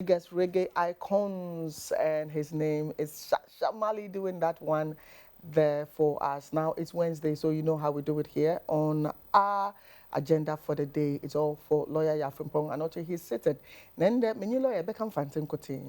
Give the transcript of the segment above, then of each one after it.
biggest reggae icons, and his name is Shamali doing that one there for us. Now it's Wednesday, so you know how we do it here on our agenda for the day. It's all for lawyer Frimpong Anokye. He's seated. Then the menu lawyer Beckham Fantin Kote.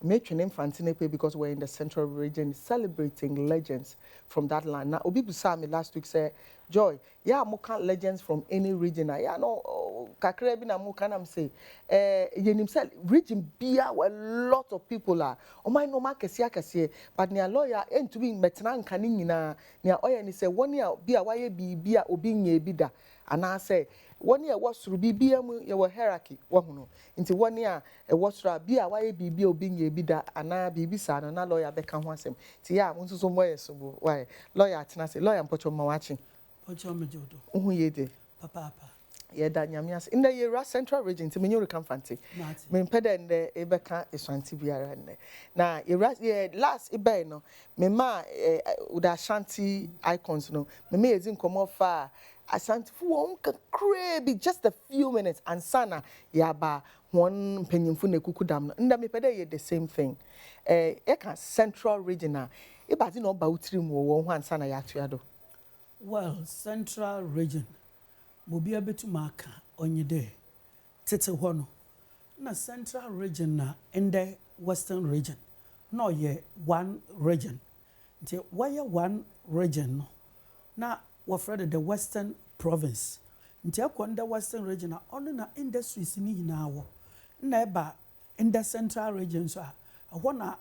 Matron name Fantinepe because we're in the central region celebrating legends from that land. Now, Obi Busami last week said, Joy, yeah, moka legends from any region. Yeah, no, kakrebi na moka nam say, yenimsel region bia where a lot of people are. O my no ma kesi, but near lawyer ain't to be metnan kanin na near oya ni say 1 year bia waye bia obi nye bida. And I say, 1 year was through BBM, your hierarchy, one. Into 1 year, a was through be a why BB or being a bida, and I be son, and a lawyer become once him. Tia, want to some way, so why? Lawyer, Tenassi, lawyer, and put on my watching. Put your majodo. Oh, ye did. Papa. Yeah, that yamias. In the year, central region, to me, you come fancy. Men peda and the Ebeka is fancy beer. Now, you last Ebeno, me ma, with a shanty icons, no, me is in come off far. Asante fu crazy just a few minutes and sana yaba one penyimfu ne kukudam nda me pede ye the same thing eka central regional e ba no ba utiri mu wo ho ansana ya atuado. Well, central region mobi abetu maka onye de tete ho no na central region na in the western region no ye one region nti why one region no na wafred the western province nti akonda western region ono na industries ni nyina wo na eba in the central region so a na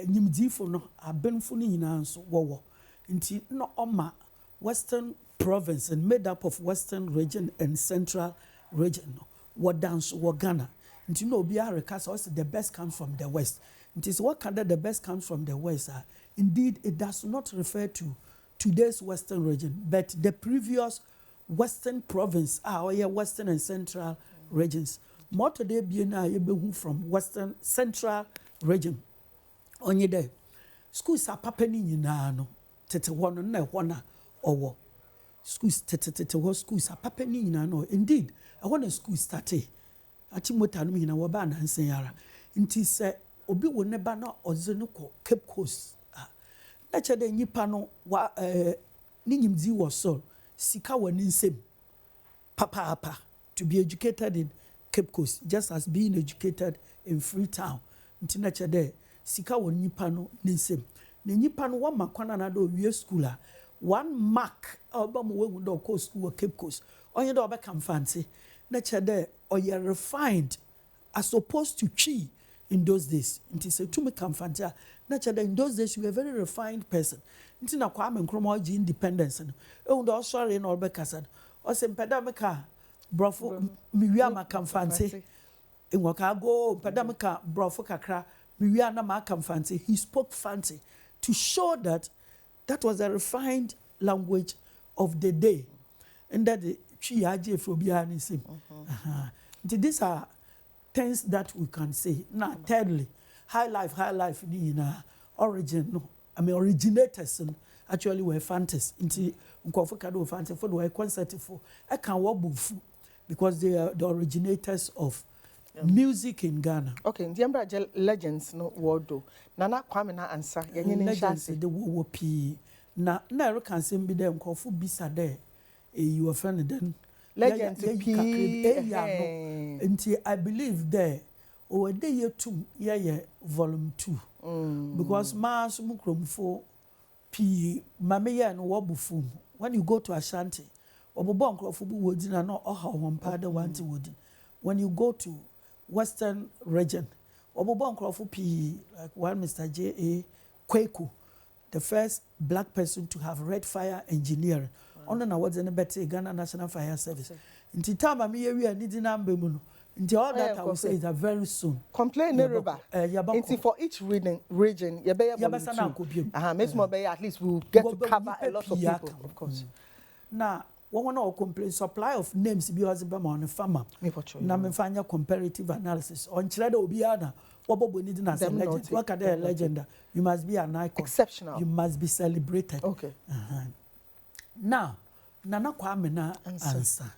nyimdifo no abenfo ni nyina nso wo nti no oma western province and made up of western region and central region what dance what Ghana nti no obi areka so the best comes from the west nti so what kind of the best comes from the west indeed it does not refer to today's western region, but the previous western province, our western and central regions. More today being from western central region. Onye day, schools are papeni no tete one na wana owo. Schools tete schools are papeni no. Indeed, I want a school started. Achimota no mi na waba na nseyara. Inti se obi wo neba na ozenuko Cape Coast. Nature de nipa no wa ni nyimdi wo so sika wani nsem papa to be educated in Cape Coast just as being educated in Freetown nti nature de sika wani nipa no nsem na nipa no wa makwana na do wie school a 1 mark oba mo we do ko school Cape Coast onye do obeka mfanti nature de oye refined as opposed to chi in those days nti say to me kamfanta nature in those days you were a very refined person nti na kwa menkromo ji independence no e do sorry na obekasa o se mpeda meka brofo miwia makamfante enwoka go mpeda meka brofo kakra miwia na makamfante he spoke fancy to show that that was a refined language of the day and that the chi aje fro bia ni sim these are things that we can say. Now, thirdly, high life, origin, no, I mean, originators actually were fantasy. Into Nkofokado fantasy for the concert for I can walk because they are the originators of music in Ghana. Okay, the legends no wordo. Nana Kwame na answer. Legends the wo p. Na can say be them Nkofu bisa there. You are friend then. Legends until I believe there or a day 2 volume 2 because mass mukrom for p mameya and wobufum when you go to Ashanti obobon krofubu wodina no oha wompada wanti wodi when you go to western region obobon krofu p like one Mr. J.A. Quaque, the first black person to have read fire engineering. Ono na what's in the Ghana National Fire Service. Inti time me we are needing number mu. Inti all that I will say is that very soon. Complain Neruba. Inti for each region yabesa make more at least we'll get to cover a lot of people, of course. Now, one of complain supply of names be as be on farmer. Na me find comparative analysis. On chirada obiana What needing as a legend? What kind of legend? You must be an icon. Exceptional. You must be celebrated. Okay. Now, Nana Kwame na answer.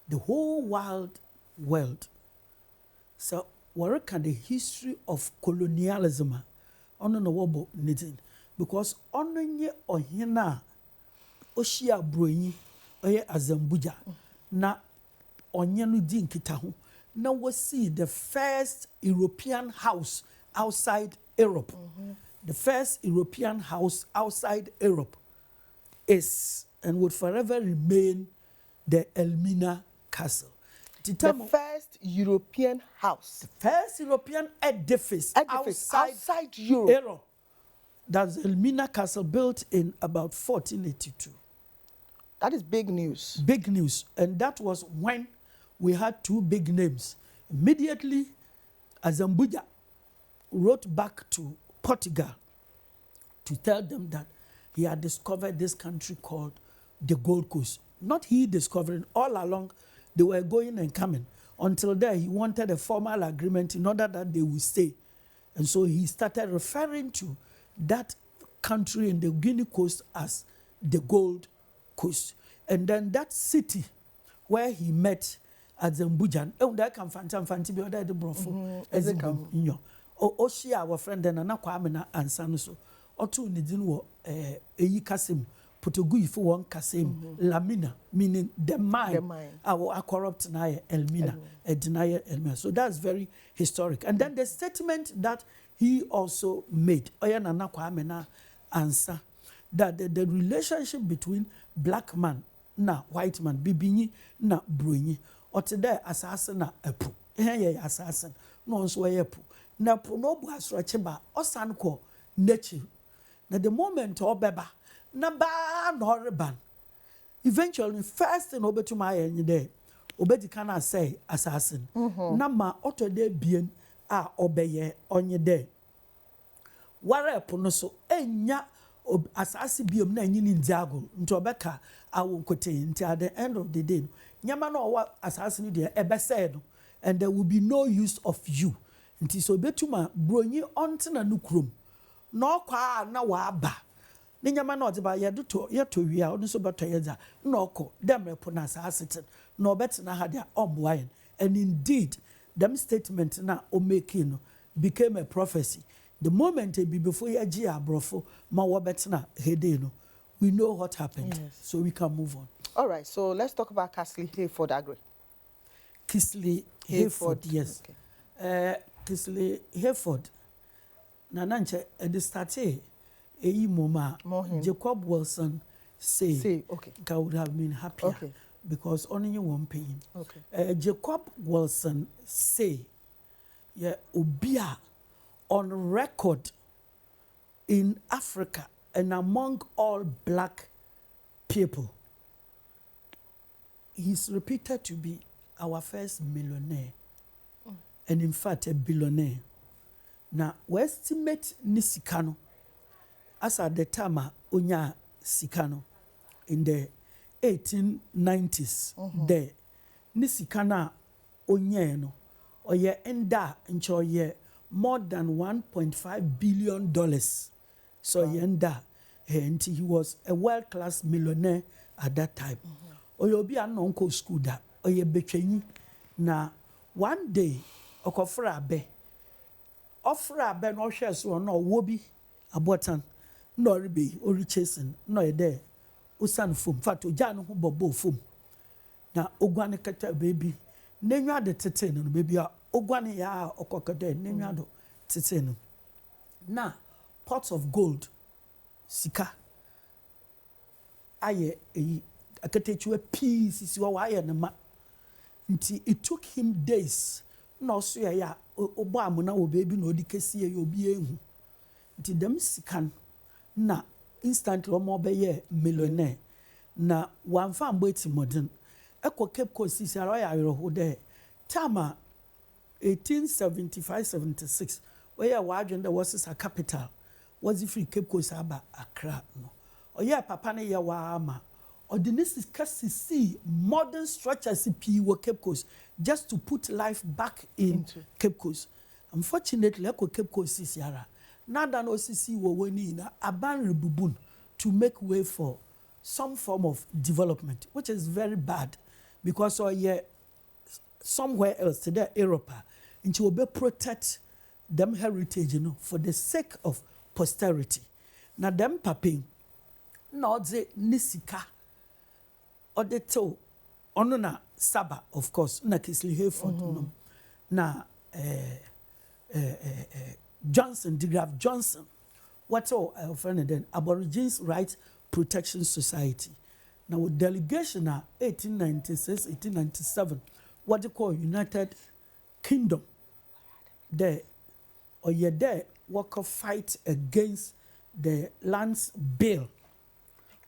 The whole wild world. So work at the history of colonialism. Ono no wobo knitting because ono nye ohina oshia broyi oye Azambuja na onye no di nkita ho na wasi the first European house outside Europe. The first European house outside Europe is and would forever remain the Elmina Castle. The first European house. The first European edifice outside Europe. That's Elmina Castle, built in about 1482. That is big news. Big news. And that was when we had two big names. Immediately, Azambuja wrote back to Portugal to tell them that he had discovered this country called the Gold Coast. Not he discovering, all along they were going and coming. Until there, he wanted a formal agreement in order that they would stay. And so he started referring to that country in the Guinea coast as the Gold Coast. And then that city where he met at Zambujan, Oshia, our friend, and Anakwamena and Sanuso, Otu Nidin Eyi Kasim. Putugui for one Kasim, Lamina, meaning the mine. Our corrupt denier Elmina, a denier Elmina. So that's very historic. And then the statement that he also made, Oyanana Kwamena answer, that the relationship between black man na white man, bibini na bruni, or today assassin na epu. Assassin, no so epu. Na pronobu asracheba, or sanko, nature. Now the moment or beba. Na ba no eventually first thing obe to my end there obe kana say assassin na ma oto de bien a obeye onye there ware pono so enya assassin biom na nyi ni ndiago nto obeka awo nkote nti at the end of the day nyama no wa assassin there ebe say no and there will be no use of you nti so betuma bronyi onte na nukrom no kwa na wa aba Ninyama no diba yeduto yeto wia ono so beto yeza nnoko dem repo na asasitin no bet na ha dia omwayen and indeed them statement na o making no became a prophecy the moment e be before ye gi abrofo ma wo bet na hede no we know what happened. Yes. So we can move on. All right, so let's talk about Castle Hayford Aggrey. Castle Hayford, yes. Okay. Castle Hayford na nanche e started moma Jacob Wilson Sey okay. would have been happier because only one pain. Jacob Wilson Sey obia on record in Africa and among all black people. He's reputed to be our first millionaire and in fact a billionaire. Now we estimate nisikano as at the time unya sikano in the 1890s there ni sikana onye no oye enda nchoye more than $1.5 billion. So yenda and he was a world-class millionaire at that time. Oye obi anonko school da oye betwenyi na one day okofra abe no hwe so no wobi abotan no rebe ori chasing no e there usan fom fact oja no ho bobo fom na ogwane kata baby nenwa de tete no baby a ogwane ya okokode nenwa do tete no na pots of gold sika aye akatechiwe pieces wa aye na ma nti it took him days no so ya obo amuna wo baby no odikesi ye obi ehu nti dem sikan na instantly omo be ye millionaire na one fan boyti modern eko Cape Coast is ya ho de tama 1875-76 where wadwen there was a capital was the free Cape Coast aba Accra no oya papa ne ye wa ama ordinance see modern structures p wo Cape Coast just to put life back into Cape Coast. Unfortunately eko Cape Coast is yara nada no sisi wo wani na aban rebubun to make way for some form of development, which is very bad because somewhere else today Europe nti obe protect them heritage for the sake of posterity. Na them papin na odze nisika odeto ono na Sarbah, of course, na Kisley Hayford no na Johnson, Digraf Johnson, what's all friend then Aborigines Rights Protection Society. Now with delegation 1896, 1897, what they call United Kingdom. There or you there work a fight against the lands bill.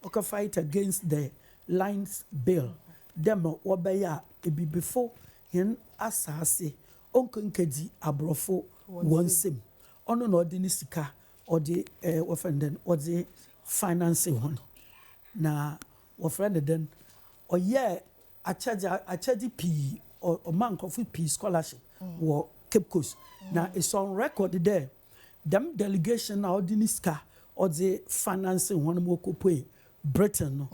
Work a fight against the lands bill. Them wabaya it be before hin asase onkunkedi abrofo wonsem. Ono no ordinary sika or the offended or the financing one. Na wofrend den or yeah a charge P or man of P scholarship or Cape Coast. Now it's on record there. Them delegation now diniska or the financing one more pay Britain.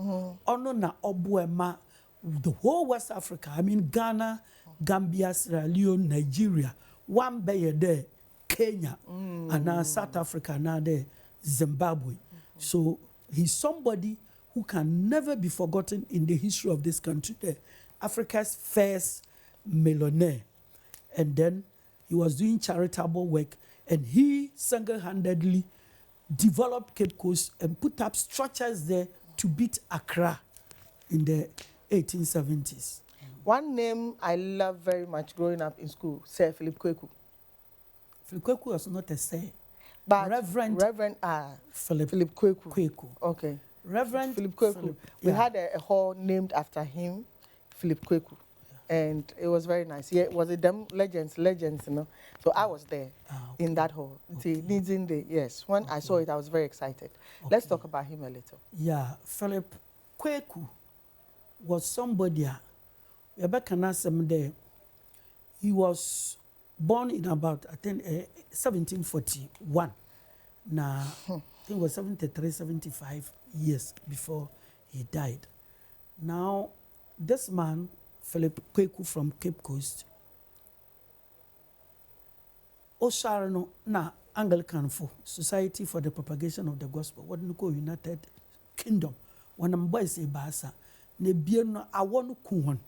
Ono na obuema the whole West Africa. I mean Ghana, Gambia, Sierra Leone, Nigeria. One bay there, Kenya, and now South Africa, now there, Zimbabwe. So he's somebody who can never be forgotten in the history of this country. Africa's first millionaire. And then he was doing charitable work, and he single-handedly developed Cape Coast and put up structures there to beat Accra in the 1870s. One name I love very much growing up in school, Sir Philip Quaque. Philip Quaque was not a Sey, but Reverend Philip Quaque. Okay. Reverend Philip Quaque. We had a hall named after him, Philip Quaque. And it was very nice. Yeah, was it them legends, you know? So I was there in that hall. Okay. Yes. When I saw it, I was very excited. Okay. Let's talk about him a little. Yeah, Philip Quaque was somebody. He was born in about, I think, 1741. Now, I think it was 73, 75 years before he died. Now, this man, Philip Quaque from Cape Coast, Osarano na Anglican Society for the Propagation of the Gospel, what we call United Kingdom. When I'm boy say Basa, ne bieno awonu kuhon,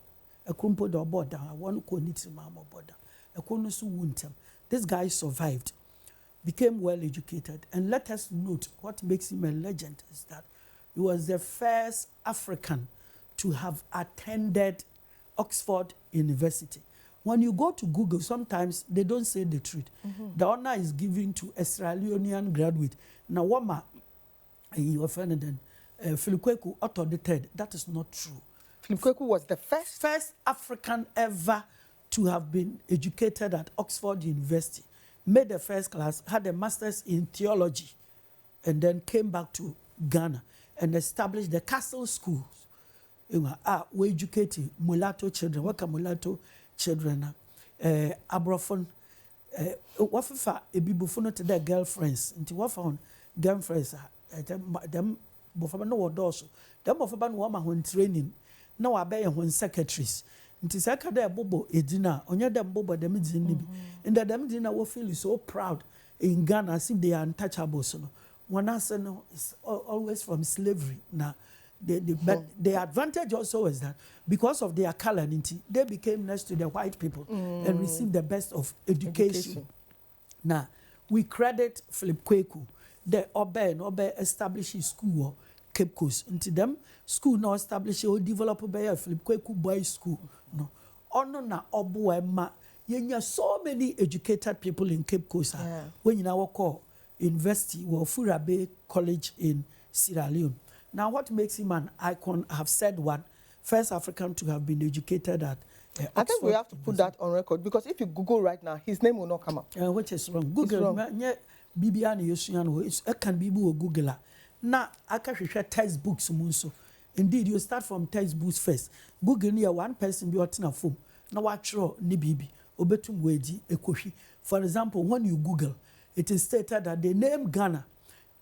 a crumpo do border, awonu koniti mama border, a konusu wuntem. This guy survived, became well educated, and let us note what makes him a legend is that he was the first African to have attended Oxford University. When you go to Google, sometimes they don't say the truth. The honor is given to a Sierra Leonean graduate. Now, Wama, your friend, Philip Quaque, author the third. That is not true. Philip Quaque was the first African ever to have been educated at Oxford University. Made the first class, had a master's in theology, and then came back to Ghana and established the Castle schools. We educating mulatto children. What can mulatto children? Abrofon. What for a bibufono to their girlfriends? Into what found girlfriends? Them bofaba no wodoso. Them bofaba no woman when training. No abey when secretaries. Into secretary bobo edina. Onya them bobo them idini. And that them idina will feel so proud in Ghana as if they are untouchable. So one answer no is always from slavery now. But the advantage also is that because of their color, they became next to the white people and received the best of education. Now, we credit Philip Quaque, the Obe established his school, Cape Coast. Into them, school now established or developed by Philip Quaque Boys School. No, ono na obuema. Yenya so many educated people in Cape Coast. When you now call university or Furabe College in Sierra Leone. Now, what makes him an icon? I have said one, first African to have been educated at Oxford. I think we have to put that on record because if you Google right now, his name will not come up. Which is wrong. Google. It can be Google. Now, I can share textbooks. Indeed, you start from textbooks first. Google near one person be on a phone. Now, I throw ni bibi. Obetum weji ekoshi. For example, when you Google, it is stated that the name Ghana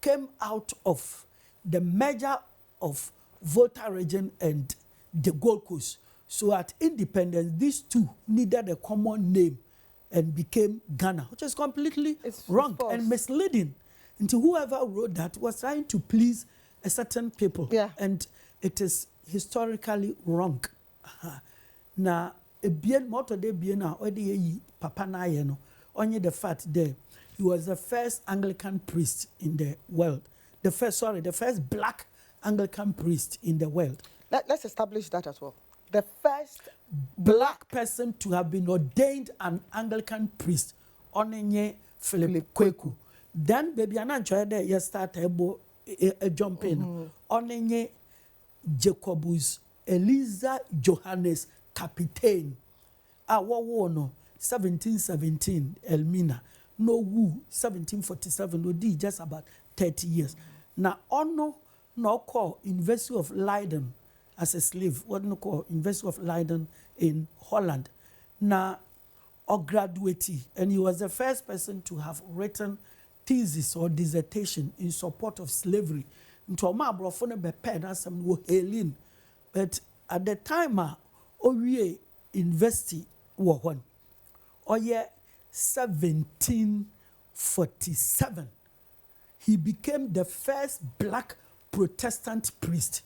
came out of the merger of Volta region and the Gold Coast. So at independence, these two needed a common name. and became Ghana, which is completely wrong false. and misleading. And whoever wrote that was trying to please a certain people. Yeah. And it is historically wrong. Now, a bien motor de biena or the papa na no, only the fact there he was the first Anglican priest in the world. The first black Anglican priest in the world. Let's establish that as well. The first black person to have been ordained an Anglican priest, Onenye Philip Quaque. Then baby anancho there you start a jump in. Onenye Jacobus Johannes Capitein. No 1717 Elmina. No woo 1747 no di just about 30 years. Now ono no call University of Leiden as a slave, what no call University of Leiden in Holland. Now or graduate, and he was the first person to have written thesis or dissertation in support of slavery. Into ma brofone be pen as some wo Helen. But at the time Owie University wo hon. Oye 1747 he became the first black Protestant priest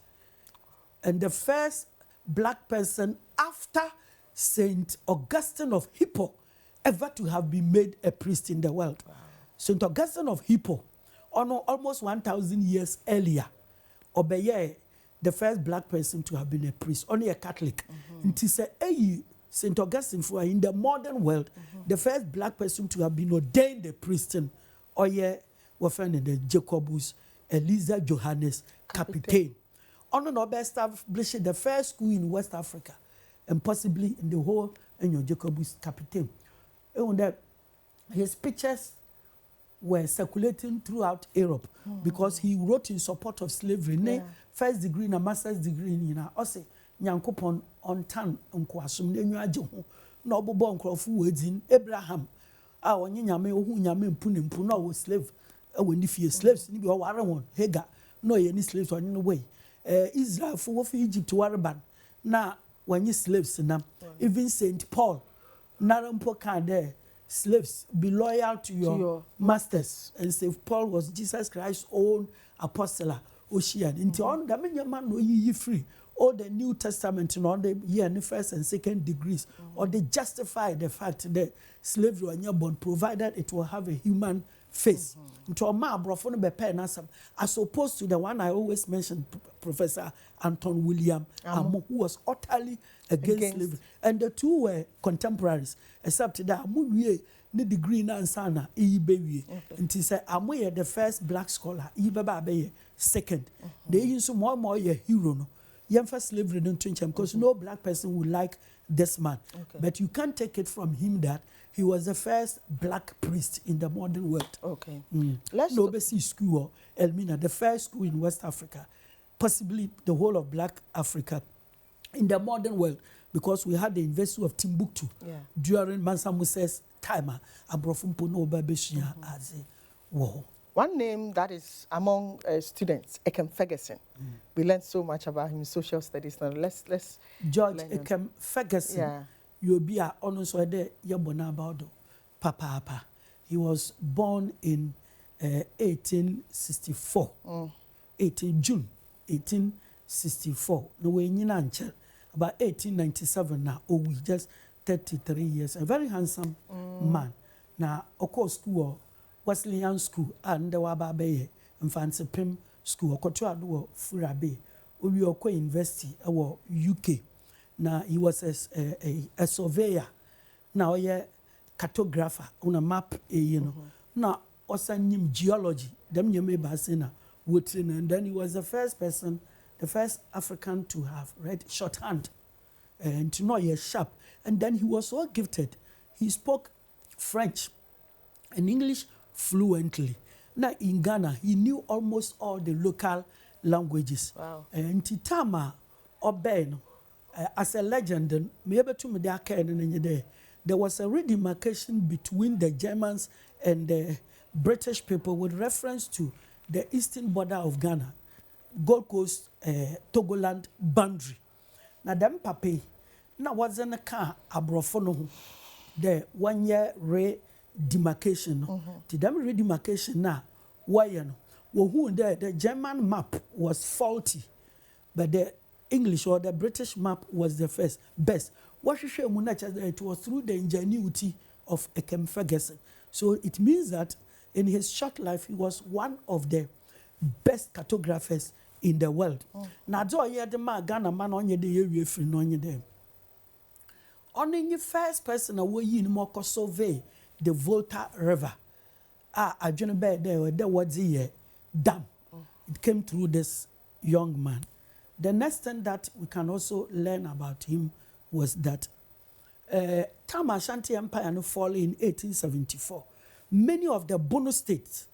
and the first black person after Saint Augustine of Hippo ever to have been made a priest in the world. Wow. Saint Augustine of Hippo, almost 1,000 years earlier, Obeye, the first black person to have been a priest, only a Catholic. And he said, Saint Augustine, for in the modern world, the first black person to have been ordained a priest, Oye, we find the Jacobus Johannes Capitein. No established the first school in West Africa, and possibly in the whole Jacobus Capitein. And that his pictures were circulating throughout Europe because he wrote in support of slavery. Yeah. First degree and master's degree in also Nyankopon on tan nkwasum na enyu age ho na obobo nkrofo wedin Abraham a onye nyame ohu nyame mpu na wo slave e woni fie slaves ni bi o ware won Hagar no ye ni slaves onye no way Israel for of Egypt ware ban na wanye slaves na even Saint Paul narampo kan there slaves be loyal to your masters and Saint Paul was Jesus Christ's own apostle Ocean into on the man no ye free or the New Testament in all the year first and second degrees or they justify the fact that slavery on your bond provided it will have a human face into a ma brofone be pen as opposed to the one I always mention Professor Anton William who was utterly against slavery and the two were contemporaries except that amuwie the degree na ansana ibewie nti say amoye the first black scholar ibeba be second they use more ye hero no yemfa slavery no twincham because no black person would like this man but you can't take it from him that he was the first black priest in the modern world. Let's no basic school Elmina, the first school in West Africa, possibly the whole of black Africa in the modern world, because we had the University of Timbuktu during Mansa Musa's time. Abrofumpo no babeshia as a war. One name that is among students, Ekem Ferguson. We learned so much about him in social studies. Now let's George Ekem Ferguson. Yeah. You'll be honest with the Yabona about Papa. He was born in 1864. 18 June 1864. No way in Nanchel. About 1897 now. Oh, we just 33 years. A very handsome man. Now, of course, school. Wesleyan School and the Wababe and Fancy Pim School, Okotua Furabe, Ubioko University, our UK. Now he was a surveyor, now a cartographer on a map, Now, also knew geology, them you may basina, Woodson, and then he was the first person, the first African to have read shorthand and to know a sharp. And then he was so gifted. He spoke French and English fluently. Now in Ghana, he knew almost all the local languages. Wow. And Titama Oben, as a legend, maybe to me there was a redemarcation between the Germans and the British people with reference to the eastern border of Ghana, Gold Coast, Togoland boundary. Now them pape, now what's in the car abrofono. the 1 year demarcation. The demarcation now, why you know, the German map was faulty, but the English or the British map was the best. What you show it was through the ingenuity of Ekem Ferguson. So it means that in his short life, he was one of the best cartographers in the world. Now, do I hear the man Ghana man on your day free no your day? Only the first person away in Moko survey the Volta River. I joined bed there was the dam. It came through this young man. The next thing that we can also learn about him was that time Ashanti Empire fall in 1874. Many of the Bono states,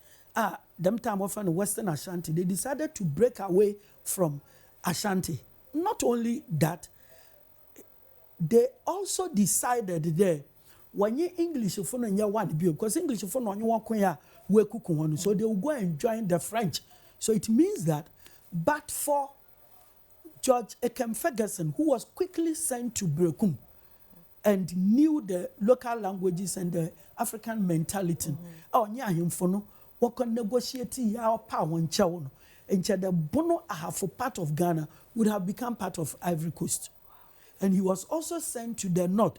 them time of Western Ashanti, they decided to break away from Ashanti. Not only that, they also decided there when you English phone and you want because English phone on you want so they will go and join the French. So it means that, but for George Ekem Ferguson, who was quickly sent to Brekum and knew the local languages and the African mentality. Oh, yeah, him for no, what can negotiate our power and chow. And the Bono for part of Ghana would have become part of Ivory Coast. And he was also sent to the north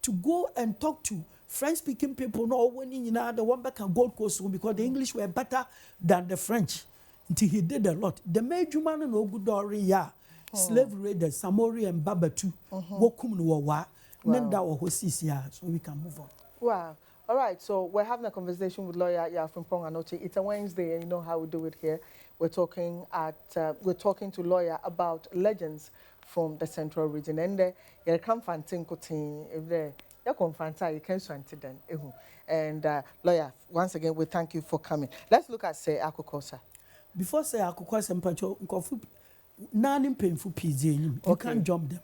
to go and talk to French-speaking people. No, when you know the one back on Gold Coast because the English were better than the French. Until he did a lot. The major man no good ya slave raiders, Samori and Babatu, Wokum no wa. Then that was his so we can move on. Wow. All right, so we're having a conversation with lawyer Frimpong Anokye. It's a Wednesday, and you know how we do it here. We're talking to lawyer about legends from the Central Region. And you come fanting kotin if there you come fanta you can swanti then. And lawyer, once again we thank you for coming. Let's look at say Akokosa. Before say Akokosa mpacho nkofu nani painful PJ you can't jump them.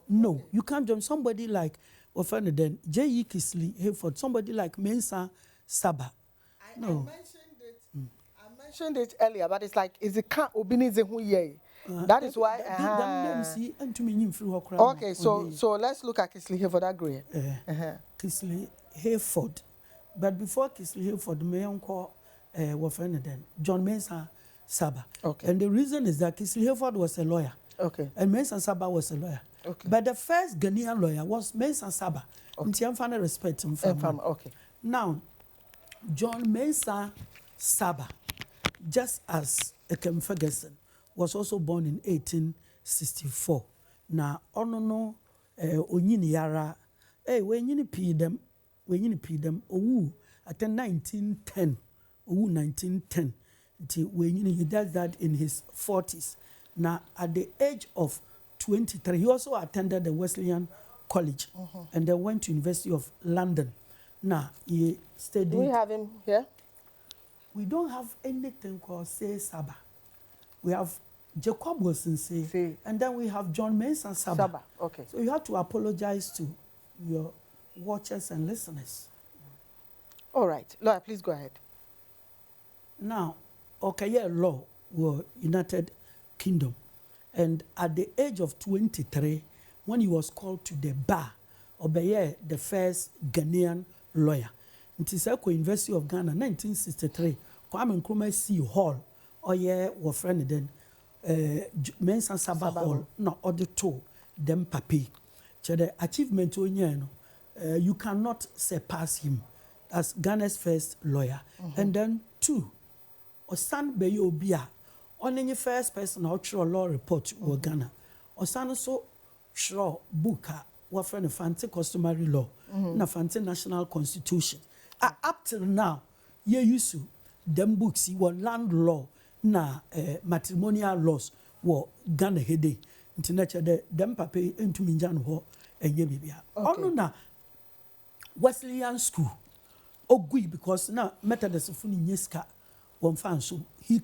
No, you can't jump somebody like then J.E. Kisley Hayford, somebody like Mensah Sarbah. No. I mentioned it earlier, but it's like is it can't obinize who ye. That is why. Okay, so let's look at Kisley Hayford Aggrey. Kisley Hayford, but before Kisley Hayford, may call then John Mensah Sarbah. Okay, and the reason is that Kisley Hayford was a lawyer. Okay, and Mensah Sarbah was a lawyer. Okay, but the first Ghanaian lawyer was Mensah Sarbah. Okay, I'm respect him. Okay, now John Mensah Sarbah, just as Ekem Ferguson, was also born in 1864. Now, no, onyini yara, when you pay them, at 1910, 1910, when he does that in his 40s. Now, at the age of 23, he also attended the Wesleyan College and then went to University of London. Now, he studied. Do we have him here? We don't have anything called Sarbah. We have Jacobus Wilson Sey, and then we have John Mensah Sarbah. Okay. So you have to apologize to your watchers and listeners. All right. Lawyer, please go ahead. Now, Kwegyir law were United Kingdom. And at the age of 23, when he was called to the bar, Kwegyir, the first Ghanaian lawyer, it is at University of Ghana, 1963, Kwame Nkrumah C. Hall, or friend then, Mensah Sarbah Hall, no other two, them papi. So the achievement, you cannot surpass him as Ghana's first lawyer. And then two, Osan Beyo Obia, only the first person out show law report or Ghana. Osan also show booker, what friend of fancy customary law, na fancy national constitution. Up till now, you used to them books, you land law, na matrimonial laws, were Ghana hede. International them pape into Minjan ho and Yebibia. Oh na Wesleyan school. Ogui because now Methodist Funi Nyeska one fan so he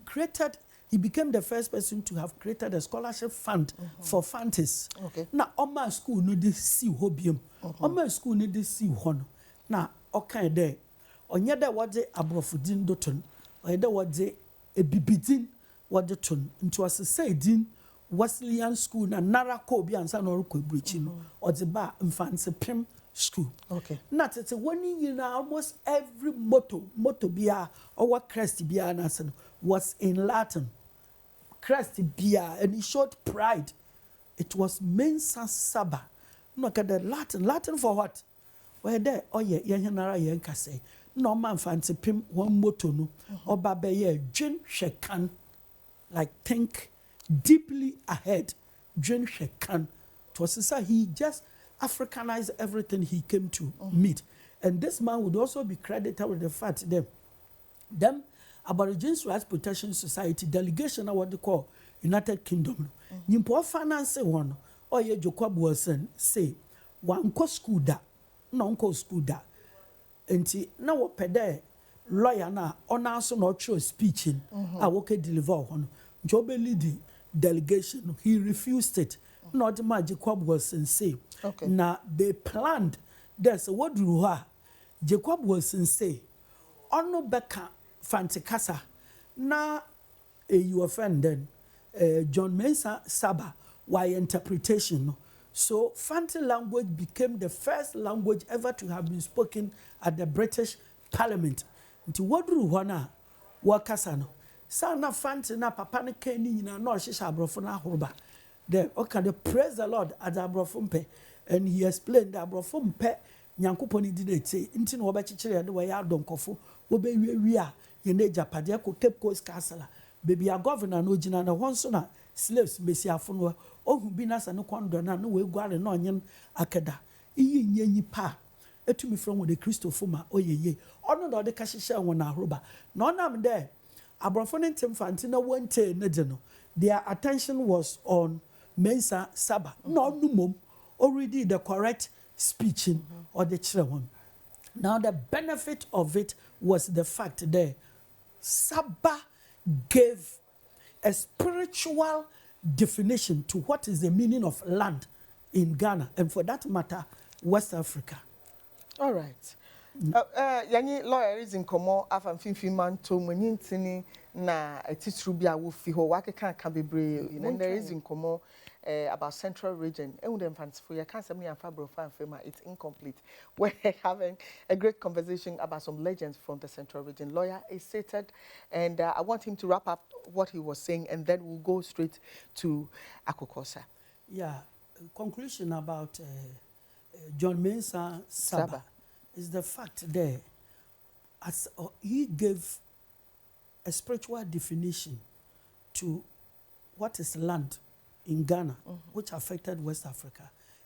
became the first person to have created a scholarship fund for fantasy. Okay. Now Oma school no de see hobium. Oma school no de see hono. Now okay there. Onye da wade abrofudin doton. Onye da wade ebibidin wade ton. Into as say din Wesleyan school na narako bi ansa no rekɔ bridge no. Ode ba mfanse pem school. Okay. Not it's one year almost every motto bia or crest bia was in Latin. Crest bia, and it showed pride. It was Mensah Sarbah. Look at the Latin for what? Where there, oh yeah, Yanara Yanka say. No man fancy pim one motto no. Or babe, Jin Shekan. Like think deeply ahead. Jin Shekan. It was he just Africanized everything he came to meet. And this man would also be credited with the fact that them Aborigines Rights Protection Society delegation of what they call United Kingdom. Nimpo finance one or ye Jacobus Sey one co school da no school da. Enti na wo pede lawyer na also not true speeching I work deliver on job lead delegation he refused it. Not the magic Jacobus Sey. Okay. Now they planned there's a word Jacobus Sey ono beka fantikasa na you offend then John Mensah Sarbah why interpretation no. So Fanti language became the first language ever to have been spoken at the British Parliament. Nti wodru hona wakasa no sana Fanti na papa ne kan ni nyina na ohihya abrofo na ahoroba. Then okay, the praise the Lord at abrofo mpe, and he explained that abrofo mpe nyankopon di dey say nti no obechichire de we ya donkofo wo be wi a ye na japade ko Cape Coast Castle baby a governor no gina na won so na slaves mesiafo no ohu bi na sa ne kondo na no we guare na onyen akeda iyi nyanyi pa etumi from the Christopher ma oyeye ono na ode ka hihye won na ahroba na onam there abrofo ne ntemfanti na wonte ne de no their attention was on Mensah Sarbah no numom already the correct speeching or the children. Now the benefit of it was the fact that Sarbah gave a spiritual definition to what is the meaning of land in Ghana and for that matter West Africa. All right. Yanyi lawyer is in komo afam finfin man to munyintini na titru bia wo fi ho wake kan be brave and there is in komo about Central Region. It's incomplete. We're having a great conversation about some legends from the Central Region. Lawyer is seated, and I want him to wrap up what he was saying, and then we'll go straight to Akokosa. Yeah, conclusion about John Mensah Sarbah is the fact there, as he gave a spiritual definition to what is land in Ghana, which affected West Africa,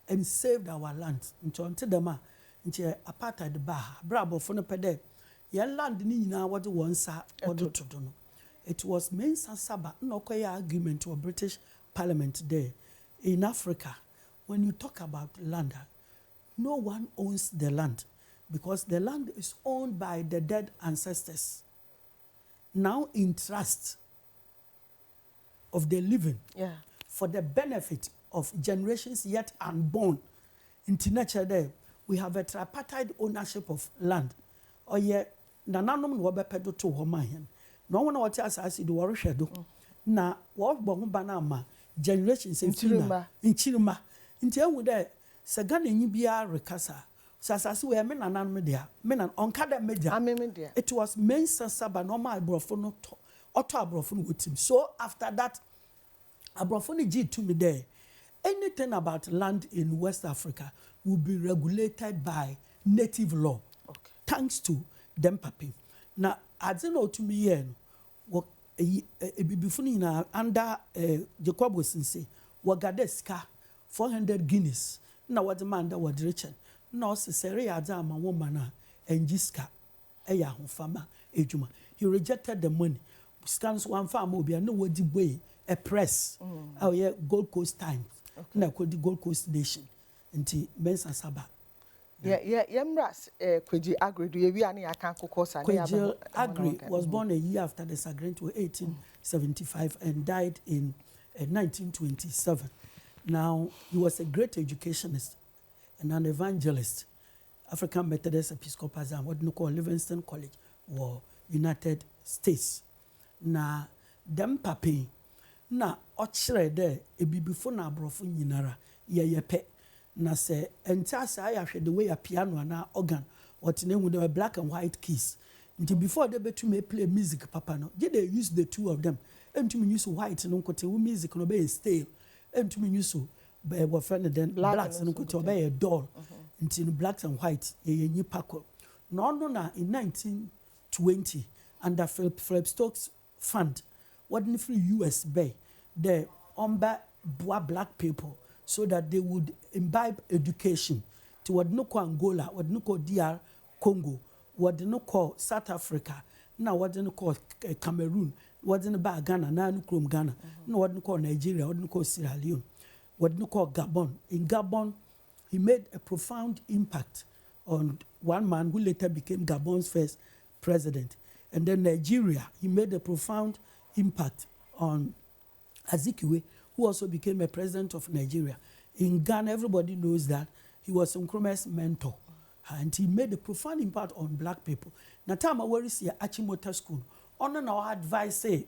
and saved our land. Until them, into apartheid bar, bravo for no pede. Your land ni na what one sa what to do. It was Mensah Sarbah no Kwegyir agreement to a British Parliament there in Africa. When you talk about land, no one owns the land because the land is owned by the dead ancestors. Now in trust of the living. Yeah. For the benefit of generations yet unborn. In nature there, we have a tripartite ownership of land. Or yet, nananom no bepedo to woman. No one what else as do worry shadow. Na what bon banama generations in Chiluma. In Tia would there, Sagani Nibia recasa. Sasasi we men and media, men and on cada media. It was Mensah Sarbah, no my brofono, auto brofon with him. So after that, Abrofoni G to me there. Anything about land in West Africa will be regulated by native law. Okay. Thanks to them papi. Now, I don't know to me here, what a under Jacobus Sey, Wagadeska, 400 guineas. Now what the man that was rich. No, Cesarea Adama woman and Jiska, Eya Fama, Ejuma. He rejected the money. Scans one farm will be a no way. A press, oh yeah, Gold Coast Times, na called the Gold Coast Nation, until Mensah Sarbah. Yemras, Kwegyir Aggrey, do you be any account Kokosa? Kwegyir Aggrey was born a year after the Aggrey to 1875 and died in 1927. Now, he was a great educationist and an evangelist, African Methodist Episcopal, and what you call Livingston College, or United States. Now, them papi. Na ochre de ebibifo na abrofo nyinara ye yepe na se entasa ya hwe the way a piano na organ what name with the black and white keys. Until before they to me play music papa no. They use the two of them. And to me use white no kote music no be stale. And to me use what friend then blacks no kote be a doll. Until blacks and white ye ni pako. No na in 1920 under Philip Stokes fund what in free US Bay the umba black people so that they would imbibe education to what no call Angola, what no call DR Congo, what no call South Africa, now what no call Cameroon, what no call Ghana, now no call Ghana, no what no call Nigeria, what no call Sierra Leone, what no call Gabon. In Gabon, he made a profound impact on one man who later became Gabon's first president. And then Nigeria, he made a profound impact on Azikiwe, who also became a president of Nigeria. In Ghana, everybody knows that he was Nkrumah's mentor. And he made a profound impact on black people. Now, time I worry see Achimota School. On our advice, say,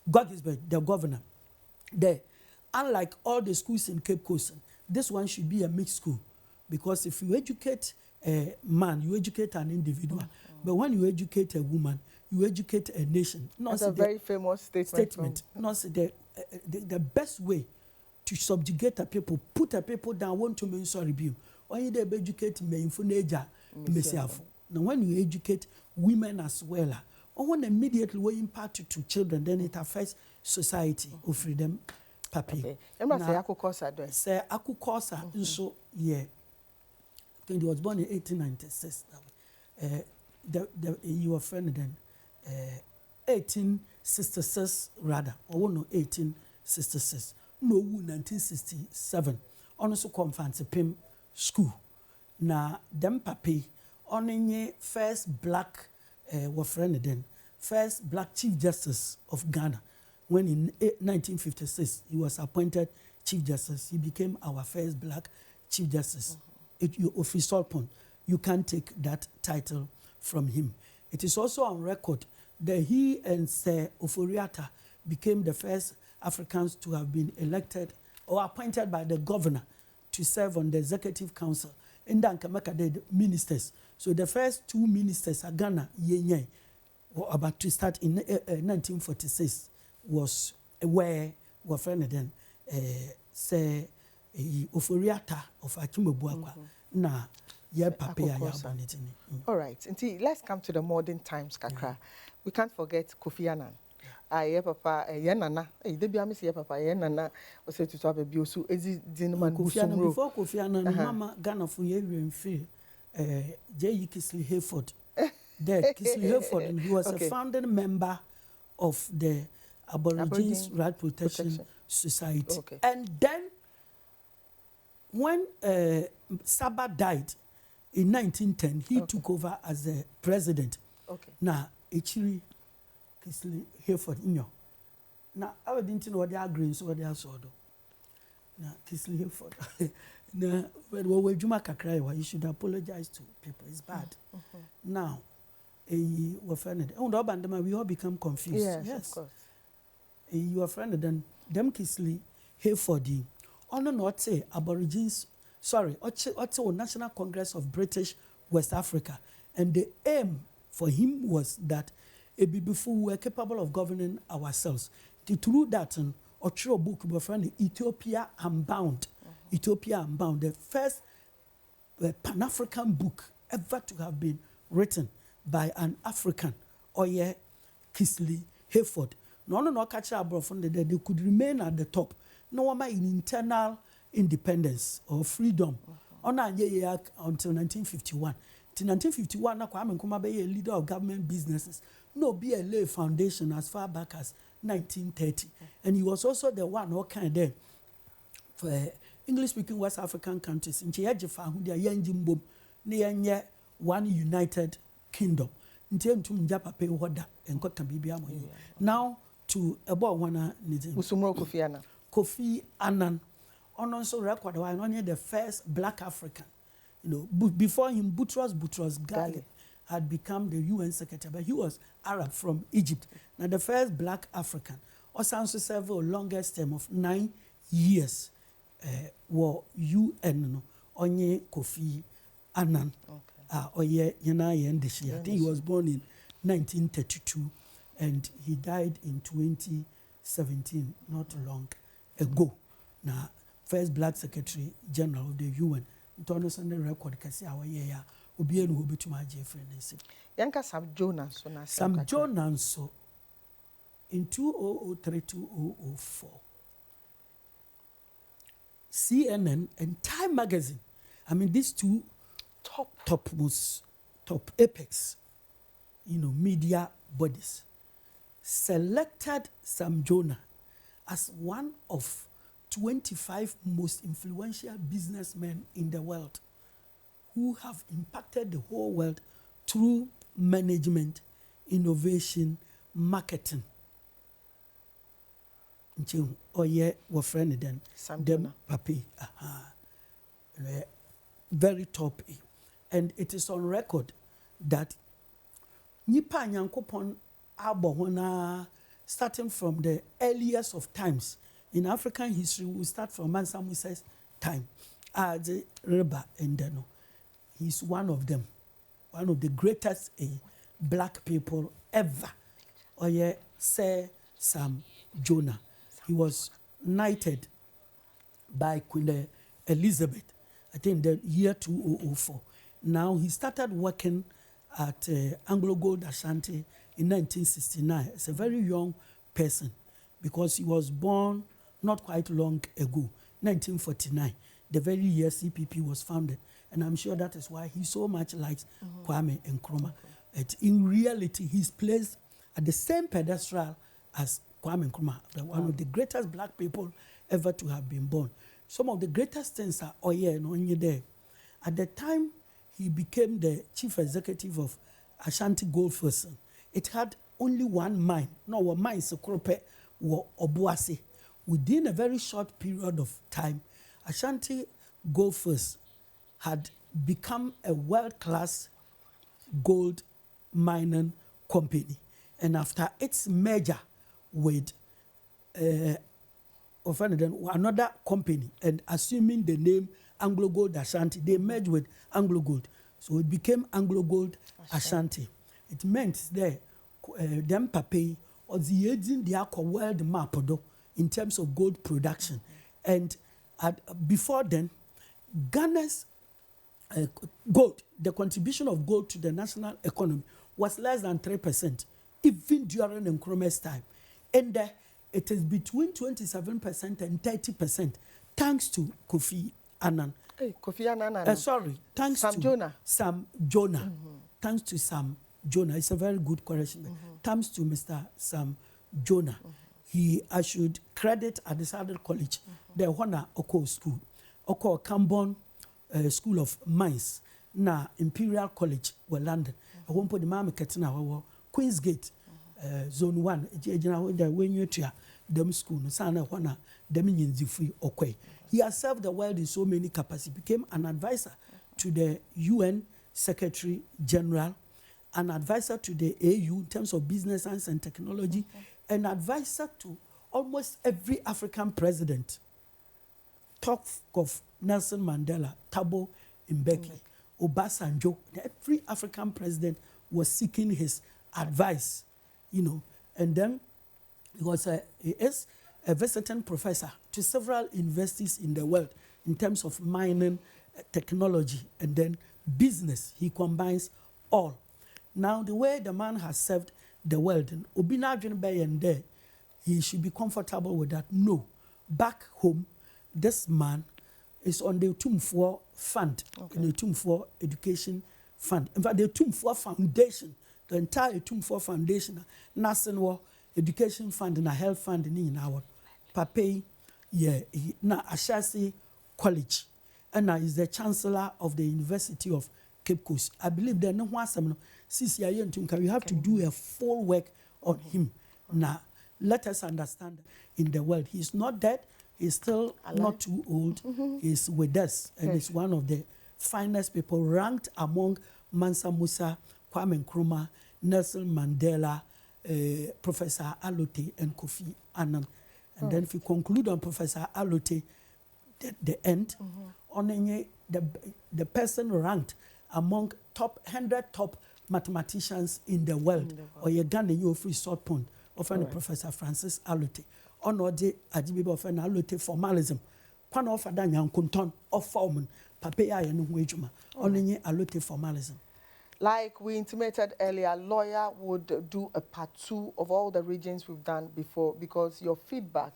Kwegyir, the governor, there, unlike all the schools in Cape Coast, this one should be a mixed school. Because if you educate a man, you educate an individual. But when you educate a woman, you educate a nation. That's a very famous statement. Not the best way to subjugate a people, put a people down, want to mean sorry be. When you educate me in Funeja, now when you educate women as well, or when immediately we impart to children, then it affects society of freedom. Papi. Say Akukosa, so yeah. He was born in 1896. Your friend then 1866 rather, or no 1866. No 1967. Also come fancy Pim school. Na them papi on first black friend then first black chief justice of Ghana. When in 1956 he was appointed chief justice, he became our first black chief justice. You official point, you can't take that title from him. It is also on record that he and Sir Oforiatta became the first Africans to have been elected or appointed by the governor to serve on the executive council. In Dankamaka, the ministers. So the first two ministers at Ghana, were about to start in 1946, was where our friend then Sir Oforiatta of Akimobuakwa. Na yeah, Papa. All right. Indeed, let's come to the modern times, Kakra. We can't forget Kofi Annan. Yeah, Papa, Nana. Debi amisi yeah, Papa, Nana. O se tutu abe biosu. Ezi dinman busumro. Before Kofi Annan, Mama Ghana for ye renfi. J. Kisley Hayford. There, Kisley Hayford, and he was a founding member of the Aborigines Right Protection Society. Okay. And then, when Sarbah died in 1910, he took over as the president. Okay. Now, Echiri Kisley Hayford, now, I didn't know what they are agreeing, so what they are so. Now, Kisley Hayford. Now, when Juma Kakraiwa, you should apologize to people. It's bad. Now, we all become confused. Yes, of course. Your friend then them Kisley Hayford. Ono not say Aborigines, sorry, Ocho National Congress of British West Africa. And the aim for him was that before we were capable of governing ourselves. Through that, Ocho book, my friend, Ethiopia Unbound. Ethiopia Unbound, the first Pan-African book ever to have been written by an African, Oye Kisley Hayford. No catch abroad from they could remain at the top. No one in internal independence or freedom. Until 1951. Till 1951, Kwame Nkrumah be a leader of government businesses. No BLA Foundation as far back as 1930. And he was also the one who kind of for English-speaking West African countries. In Chiyajifa, who they are Yanjimbo, near one United Kingdom. Now to about one Kofi Annan, on also record one the first black African. Before him, Boutros Ghali had become the UN secretary, but he was Arab from Egypt. Now the first black African, also served a longest term of 9 years UN no onye Kofi Annan oye yena yendishi. I think he was born in 1932 and he died in 2017, not long ago. Now, first Black Secretary General of the UN. Ntono sende record kasi awaye ya obi enu obetuma Jeffrey nsi. Yanka Sam Jonah so na Sam Jonah so in 2003-2004. CNN and Time magazine. I mean these two top apex, media bodies selected Sam Jonah as one of 25 most influential businessmen in the world who have impacted the whole world through management, innovation, marketing. Oye wa friend then Sam them Jonah. papi very top, and it is on record that nipa nyankopon abɔ starting from the earliest of times in African history. We start from Mensah Musa's time as a Reba Endeno. He's one of them, one of the greatest black people ever. Oye Sey Sam Jonah. He was knighted by Queen Elizabeth, I think the year 2004. Now he started working at Anglo Gold Ashanti in 1969. It's a very young person because he was born not quite long ago, 1949, the very year CPP was founded. And I'm sure that is why he so much likes Kwame Nkrumah. In reality, he's placed at the same pedestal as Kwame Nkrumah, one of the greatest black people ever to have been born. Some of the greatest things are Oye and Onye there. At the time he became the chief executive of Ashanti Goldfields, it had only one mine. No, one mine Sekrope or Obuasi. Within a very short period of time, Ashanti Goldfields had become a world-class gold mining company. And after its merger with another company and assuming the name Anglo Gold Ashanti, they merged with Anglo Gold. So it became Anglo Gold Ashanti. It meant there, them pape or the agent the world map in terms of gold production. And before then, Ghana's gold, the contribution of gold to the national economy was less than 3%, even during Nkrumah's time. And it is between 27% and 30%, thanks to Kofi Annan. Hey, Kofi Annan. Thanks Sam to Jonah. Sam Jonah. Thanks to Sam Jonah. It's a very good correction. Thanks to Mr. Sam Jonah. I should credit at the Southern College, the Hona Oko School, Oko Cambon School of Mines, na Imperial College, were London. I won't put the Mama Katina, Queen's Gate, Zone 1, when you try them school, Sana Hona, Dominion Zifui Okwe. He has served the world in so many capacities, became an advisor to the UN Secretary General, an advisor to the AU in terms of business science and technology, an advisor to almost every African president. Talk of Nelson Mandela, Thabo Mbeki, Obasanjo. Every African president was seeking his advice, And then he is a visiting professor to several universities in the world in terms of mining, technology, and then business. He combines all. Now, the way the man has served the world, he should be comfortable with that. No. Back home, this man is on the Tumfor Fund, the Tumfor Education Fund. In fact, the Tumfor Foundation, the entire Tumfor Foundation, National Education Fund and a Health Fund in our Pape, na Ashasi College, and now is the Chancellor of the University of Cape Coast. I believe there no one some CCI you have to do a full work on him. Now, let us understand in the world, he's not dead, he's still not too old, he's with us, and he's one of the finest people ranked among Mansa Musa, Kwame Nkrumah, Nelson Mandela, Professor Alote, and Kofi Annan. And then if you conclude on Professor Alote, the end. Mm-hmm. The person ranked among top 100 top mathematicians in the world. Or you Ghana, you free short point. Often Professor Francis Alote. Ono de ajibibe often Alote formalism. Kwan offer dan yankunton of form. Papaya and wejuma. Only Alote formalism. Like we intimated earlier, lawyer would do a part 2 of all the regions we've done before, because your feedback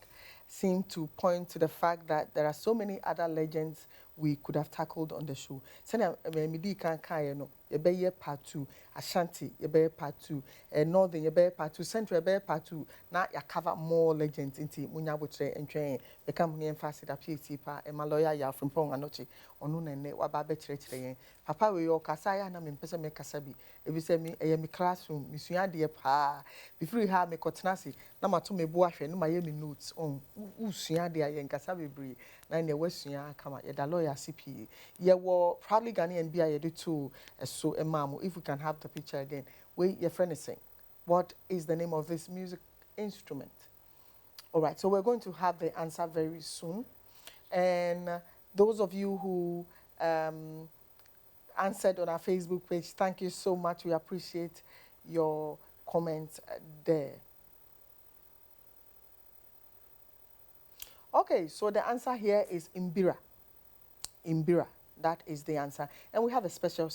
seemed to point to the fact that there are so many other legends we could have tackled on the show. Sena medi kan kan no, yebeye part 2, Ashanti yebeye part 2, Northern yebeye part 2, Central yebeye part 2. Na ya cover more legends inti munya botre entwen become ne emphasis da PhD pa e ma lawyer ya Frimpong Anokye onu nene waba be kire papa we yo kasa ya na me pese me kasa bi e bi se me e me classroom me sua de pa before ha me kotenase na mato me bo ahwe no ma ye me notes on usua de ayen kasa bebre na ne wasua kama ye da lawyer CPA ye wo proudly Ghanaian bia ye do too so emamo. If we can have the picture again, we your friend is saying what is the name of this music instrument? All right, so we're going to have the answer very soon, and those of you who answered on our Facebook page, thank you so much. We appreciate your comments there. Okay, so the answer here is Imbira. Imbira, that is the answer. And we have a special